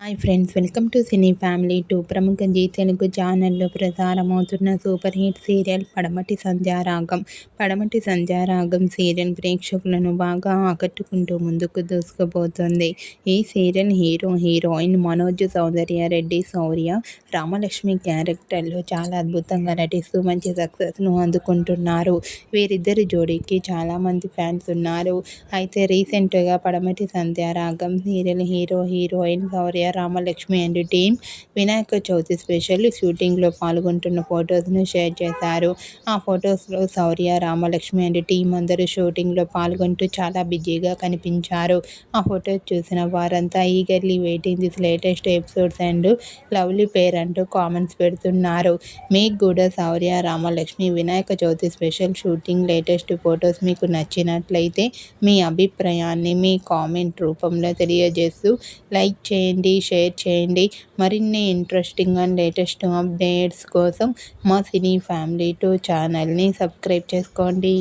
Hi friends, welcome to cine family 2. ప్రముఖ G Telugu ఛానల్లో ప్రసారమవుతున్న super hit serial పడమటి సంధ్యారాగం. పడమటి సంధ్యారాగం సీరియల్ ప్రేక్షకులను బాగా ఆకట్టుకుంటూ ముందుకు దూసుకుపోతుంది. ఈ సీరియల్ హీరోయిన్ మనోజ్, సౌందర్యారెడ్డి, శౌర్య, రామలక్ష్మి క్యారెక్టర్లో చాలా అద్భుతంగా నటిస్తూ మంచి సక్సెస్ను అందుకుంటున్నారు. వీరిద్దరి జోడీకి చాలామంది ఫ్యాన్స్ ఉన్నారు. అయితే రీసెంట్గా Padamati Sandhyaragam serial heroine Shourya, Ramalakshmi and team Vinayaka Chavithi special షూటింగ్లో పాల్గొంటున్న ఫొటోస్ను షేర్ చేశారు. ఆ ఫొటోస్లో శౌర్య, రామలక్ష్మి అండ్ టీమ్ అందరూ షూటింగ్లో పాల్గొంటూ చాలా బిజీగా కనిపించారు. ఆ ఫొటోస్ చూసిన వారంతా eagerly waiting this latest episodes and lovely pair అంటూ కామెంట్స్ పెడుతున్నారు. మీకు కూడా Shourya, Ramalakshmi Vinayaka Chavithi special shooting latest photos మీకు నచ్చినట్లయితే మీ అభిప్రాయాన్ని మీ కామెంట్ రూపంలో తెలియజేస్తూ లైక్ చేయండి, షేర్ చేయండి. మరిన్ని ఇంట్రెస్టింగ్ అండ్ లేటెస్ట్ అప్డేట్స్ కోసం మా సినీ ఫ్యామిలీ 2 ఛానల్ని సబ్స్క్రైబ్ చేసుకోండి.